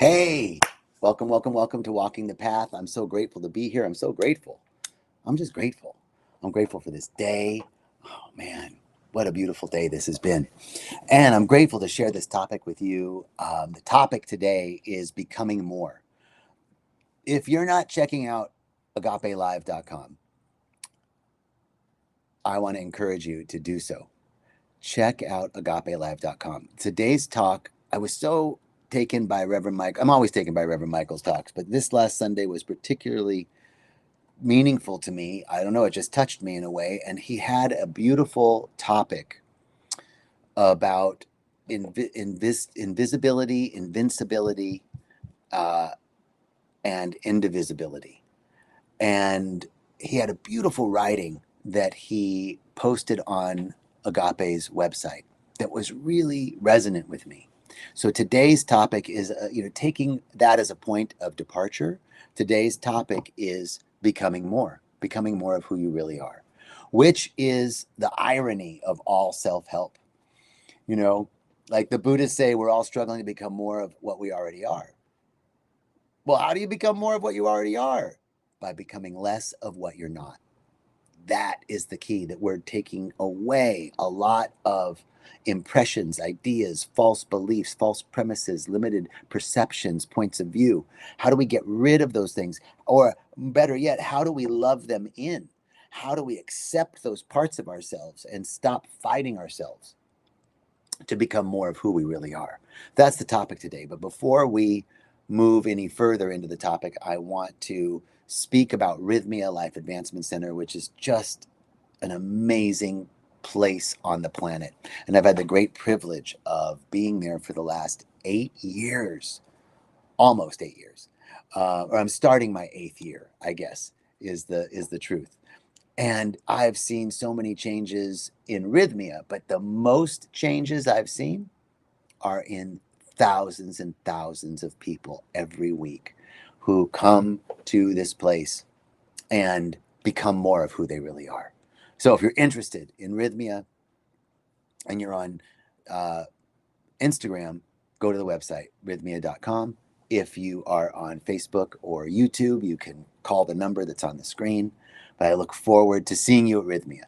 Hey, welcome to Walking the Path. I'm so grateful to be here. I'm so grateful. I'm just grateful. I'm grateful for this day. Oh man, what a beautiful day this has been. And I'm grateful to share this topic with you. The topic today is becoming more. If you're not checking out agapelive.com, I want to encourage you to do so. Check out agapelive.com. Today's talk, I was so taken by Reverend Mike. I'm always taken by Reverend Michael's talks, but this last Sunday was particularly meaningful to me. I don't know, it just touched me in a way. And he had a beautiful topic about invisibility, invincibility, uh, and indivisibility. And he had a beautiful writing that he posted on Agape's website that was really resonant with me. So today's topic is, taking that as a point of departure. Today's topic is becoming more of who you really are, which is the irony of all self-help. You know, like the Buddhists say, we're all struggling to become more of what we already are. Well, how do you become more of what you already are? By becoming less of what you're not. That is the key, that we're taking away a lot of impressions, ideas, false beliefs, false premises, limited perceptions, points of view. How do we get rid of those things? Or better yet, how do we love them in? How do we accept those parts of ourselves and stop fighting ourselves to become more of who we really are? That's the topic today. But before we move any further into the topic, I want to speak about Rythmia Life Advancement Center, which is just an amazing place on the planet. And I've had the great privilege of being there for the last 8 years, almost 8 years. Or I'm starting my 8th year, I guess, is the truth. And I've seen so many changes in Rythmia, but the most changes I've seen are in thousands and thousands of people every week who come to this place and become more of who they really are. So if you're interested in Rythmia and you're on uh, Instagram, go to the website, rythmia.com. If you are on Facebook or YouTube, you can call the number that's on the screen. But I look forward to seeing you at Rythmia.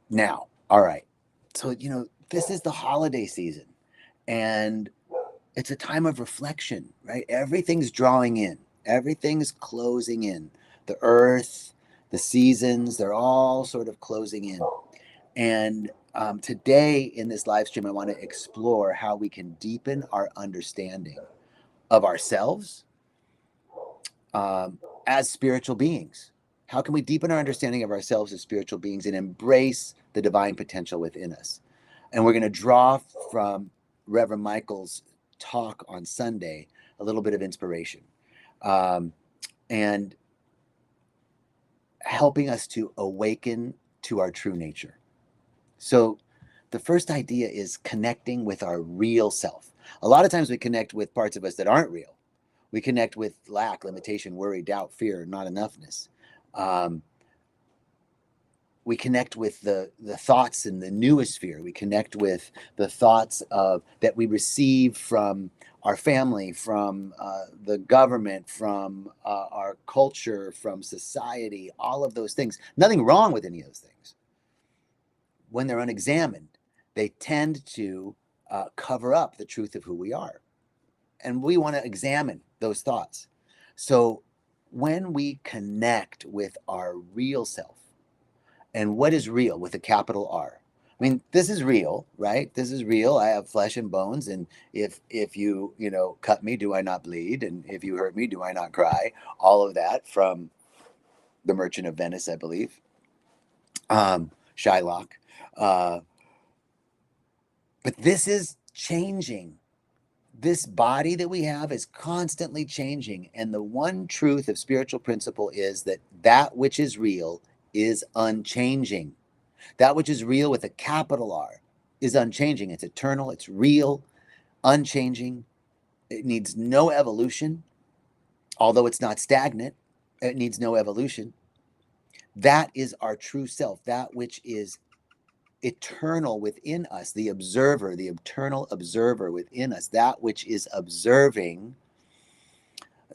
Now, all right. So, this is the holiday season and it's a time of reflection, right? Everything's drawing in, everything's closing in. The earth, the seasons, they're all sort of closing in. And today in this live stream, I want to explore how we can deepen our understanding of ourselves as spiritual beings. How can we deepen our understanding of ourselves as spiritual beings and embrace the divine potential within us? And we're going to draw from Reverend Michael's talk on Sunday a little bit of inspiration and helping us to awaken to our true nature. So the first idea is connecting with our real self. A lot of times we connect with parts of us that aren't real. We connect with lack, limitation, worry, doubt, fear, not enoughness. We connect with the thoughts in the noosphere. We connect with the thoughts that we receive from our family, from the government, from our culture, from society, all of those things. Nothing wrong with any of those things. When they're unexamined, they tend to cover up the truth of who we are. And we want to examine those thoughts. So when we connect with our real self, and what is real with a capital R? I mean, this is real, right? This is real. I have flesh and bones, and if you cut me, do I not bleed? And if you hurt me, do I not cry? All of that from The Merchant of Venice, I believe. Shylock. But this is changing. This body that we have is constantly changing. And the one truth of spiritual principle is that which is real is unchanging. That which is real with a capital R is unchanging. It's eternal. It's real, unchanging. It needs no evolution, although it's not stagnant. It needs no evolution. That is our true self, that which is eternal within us, the observer, the eternal observer within us, that which is observing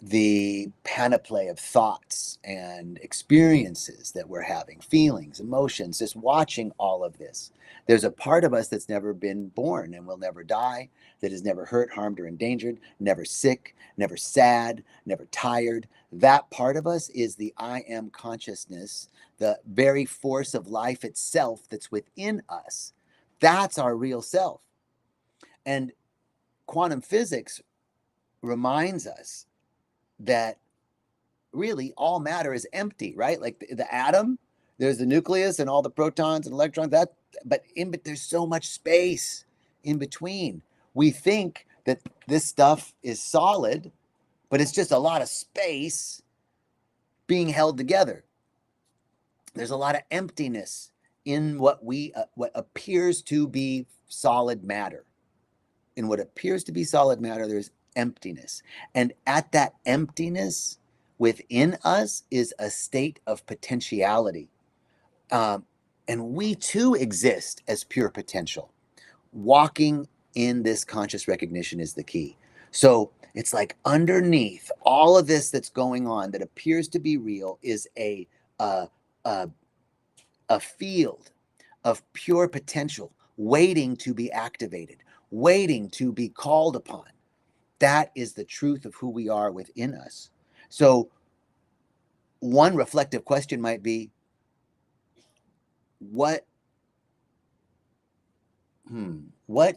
the panoply of thoughts and experiences that we're having, feelings, emotions, just watching all of this. There's a part of us that's never been born and will never die, that is never hurt, harmed, or endangered, never sick, never sad, never tired. That part of us is the I am consciousness, the very force of life itself that's within us. That's our real self. And quantum physics reminds us that really all matter is empty, right? Like the atom, there's the nucleus and all the protons and electrons, but there's so much space in between. We think that this stuff is solid, but it's just a lot of space being held together. There's a lot of emptiness in what appears to be solid matter. In what appears to be solid matter, there's emptiness. And at that emptiness within us is a state of potentiality. And we too exist as pure potential. Walking in this conscious recognition is the key. So it's like underneath all of this that's going on that appears to be real is a field of pure potential waiting to be activated, waiting to be called upon. That is the truth of who we are within us. So one reflective question might be, what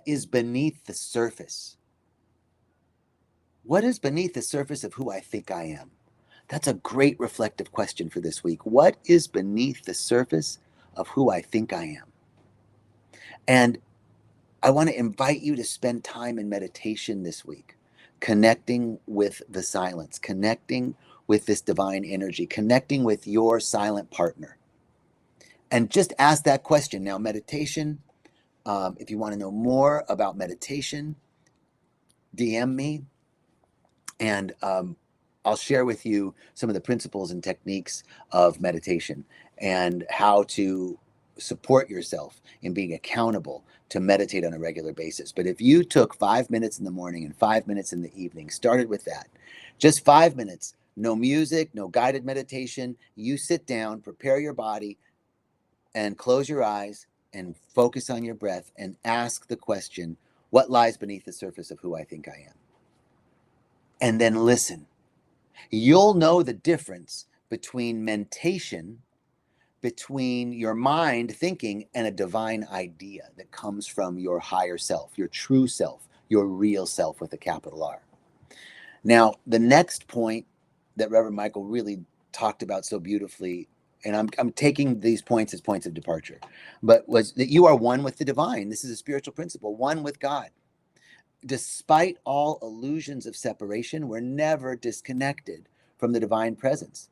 is beneath the surface? What is beneath the surface of who I think I am? That's a great reflective question for this week. What is beneath the surface of who I think I am? And I want to invite you to spend time in meditation this week, connecting with the silence, connecting with this divine energy, connecting with your silent partner. And just ask that question. Now, meditation, if you want to know more about meditation, DM me, and I'll share with you some of the principles and techniques of meditation and how to support yourself in being accountable to meditate on a regular basis. But if you took 5 minutes in the morning and 5 minutes in the evening, started with that, just 5 minutes, no music, no guided meditation, you sit down, prepare your body, and close your eyes and focus on your breath and ask the question, what lies beneath the surface of who I think I am? And then listen. You'll know the difference between mentation, between your mind thinking, and a divine idea that comes from your higher self, your true self, your real self with a capital R. Now, the next point that Reverend Michael really talked about so beautifully, and I'm taking these points as points of departure, but was that you are one with the divine. This is a spiritual principle, one with God. Despite all illusions of separation, we're never disconnected from the divine presence.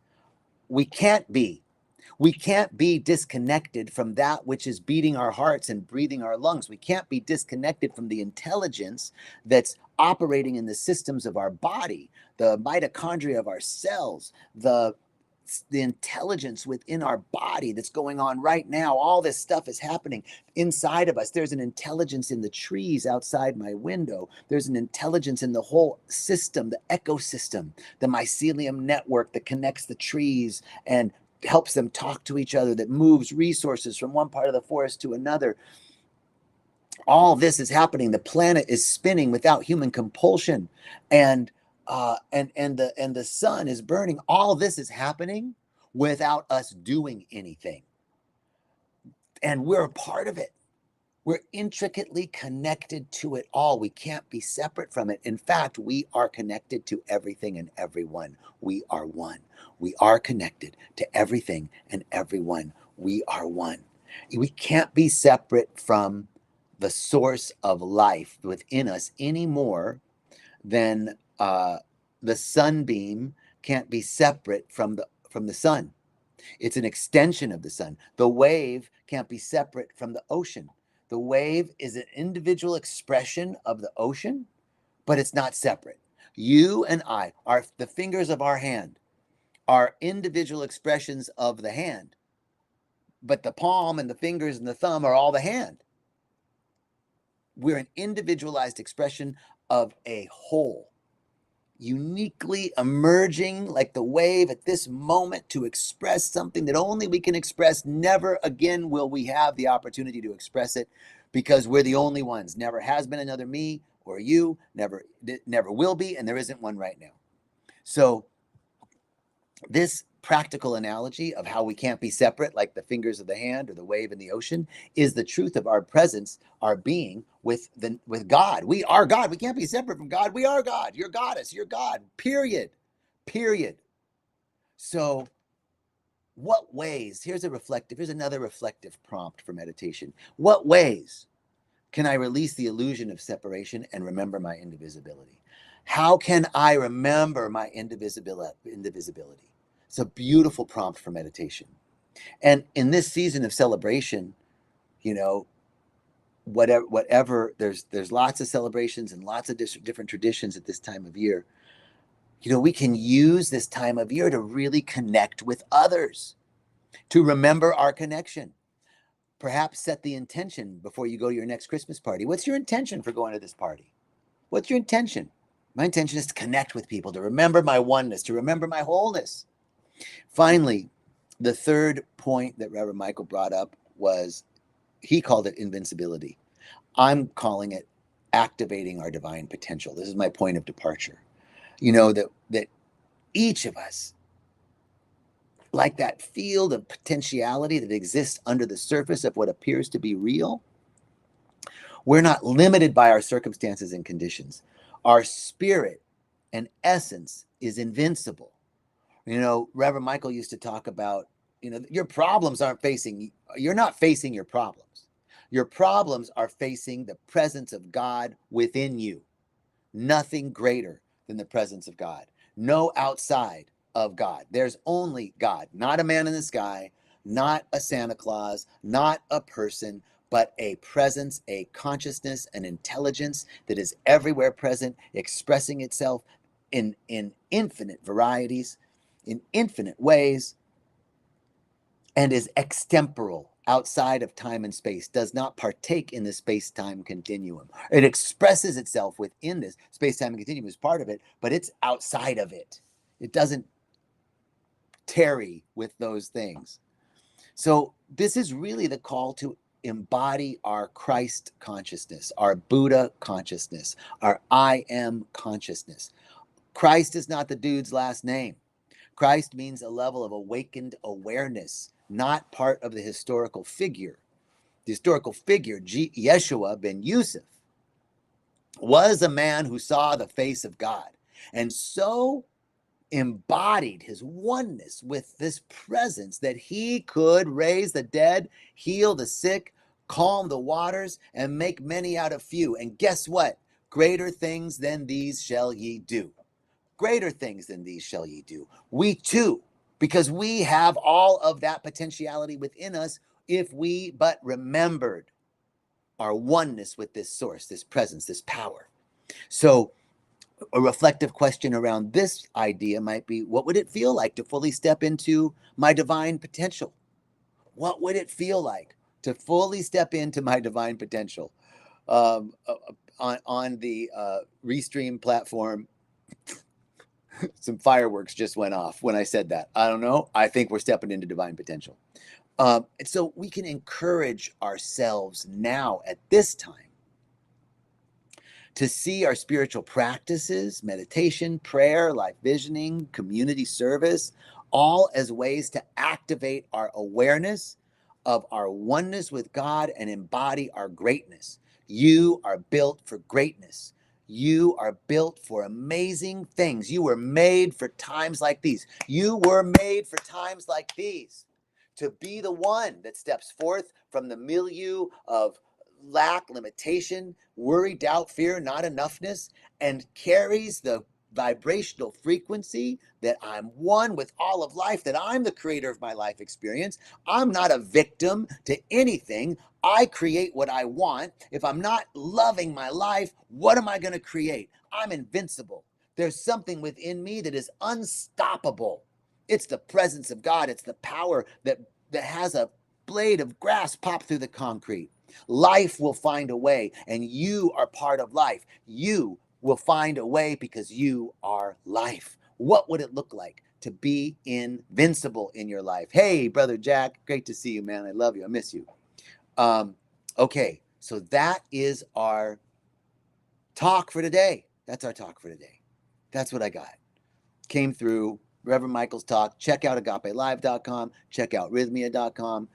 We can't be. We can't be disconnected from that which is beating our hearts and breathing our lungs. We can't be disconnected from the intelligence that's operating in the systems of our body, the mitochondria of our cells, the intelligence within our body that's going on right now. All this stuff is happening inside of us. There's an intelligence in the trees outside my window. There's an intelligence in the whole system, the ecosystem, the mycelium network that connects the trees and helps them talk to each other, that moves resources from one part of the forest to another. All this is happening. The planet is spinning without human compulsion, and the sun is burning. All this is happening without us doing anything, and we're a part of it. We're intricately connected to it all. We can't be separate from it. In fact, we are connected to everything and everyone. We are one. We are connected to everything and everyone. We are one. We can't be separate from the source of life within us any more than the sunbeam can't be separate from the sun. It's an extension of the sun. The wave can't be separate from the ocean. The wave is an individual expression of the ocean, but it's not separate. You and I are the fingers of our hand, are individual expressions of the hand, but the palm and the fingers and the thumb are all the hand. We're an individualized expression of a whole, uniquely emerging like the wave at this moment to express something that only we can express. Never again will we have the opportunity to express it, because we're the only ones. Never has been another me or you, never will be, and there isn't one right now. So this practical analogy of how we can't be separate, like the fingers of the hand or the wave in the ocean, is the truth of our presence, our being with God. We are God. We can't be separate from God. We are God. You're goddess. You're God. Period. So what ways, here's another reflective prompt for meditation. What ways can I release the illusion of separation and remember my indivisibility? How can I remember my indivisibility? It's a beautiful prompt for meditation. And in this season of celebration, you know, whatever, there's lots of celebrations and lots of different traditions at this time of year. You know, we can use this time of year to really connect with others, to remember our connection. Perhaps set the intention before you go to your next Christmas party. What's your intention for going to this party? What's your intention? My intention is to connect with people, to remember my oneness, to remember my wholeness. Finally, the third point that Reverend Michael brought up was, he called it invincibility. I'm calling it activating our divine potential. This is my point of departure. You know, that each of us, like that field of potentiality that exists under the surface of what appears to be real, we're not limited by our circumstances and conditions. Our spirit and essence is invincible. You know, Reverend Michael used to talk about, you know, your problems you're not facing your problems. Your problems are facing the presence of God within you. Nothing greater than the presence of God. No outside of God. There's only God, not a man in the sky, not a Santa Claus, not a person, but a presence, a consciousness, an intelligence that is everywhere present, expressing itself in infinite varieties, in infinite ways, and is extemporal, outside of time and space, does not partake in the space-time continuum. It expresses itself within this space-time continuum as part of it, but it's outside of it. It doesn't tarry with those things. So this is really the call to embody our Christ consciousness, our Buddha consciousness, our I am consciousness. Christ is not the dude's last name. Christ means a level of awakened awareness, not part of the historical figure. The historical figure, Yeshua ben Yusuf, was a man who saw the face of God and so embodied his oneness with this presence that he could raise the dead, heal the sick, calm the waters, and make many out of few. And guess what? Greater things than these shall ye do. Greater things than these shall ye do. We too, because we have all of that potentiality within us, if we but remembered our oneness with this source, this presence, this power. So a reflective question around this idea might be, what would it feel like to fully step into my divine potential? What would it feel like to fully step into my divine potential? On the Restream platform, some fireworks just went off when I said that. I don't know. I think we're stepping into divine potential. And so we can encourage ourselves now at this time to see our spiritual practices, meditation, prayer, life visioning, community service, all as ways to activate our awareness of our oneness with God and embody our greatness. You are built for greatness. You are built for amazing things. You were made for times like these. You were made for times like these, to be the one that steps forth from the milieu of lack, limitation, worry, doubt, fear, not enoughness, and carries the vibrational frequency that I'm one with all of life, that I'm the creator of my life experience. I'm not a victim to anything. I create what I want. If I'm not loving my life, what am I going to create? I'm invincible. There's something within me that is unstoppable. It's the presence of God. It's the power that has a blade of grass pop through the concrete. Life will find a way, and you are part of life. You will find a way because you are life. What would it look like to be invincible in your life? Hey, Brother Jack, great to see you, man. I love you. I miss you. Okay, so that is our talk for today. That's our talk for today. That's what I got. Came through Reverend Michael's talk. Check out agapelive.com. Check out rythmia.com.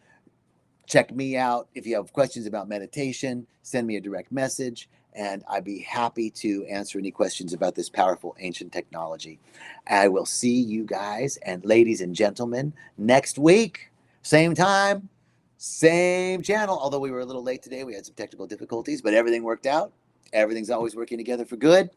Check me out. If you have questions about meditation, send me a direct message, and I'd be happy to answer any questions about this powerful ancient technology. I will see you guys and ladies and gentlemen next week. Same time, same channel. Although we were a little late today, we had some technical difficulties, but everything worked out. Everything's always working together for good.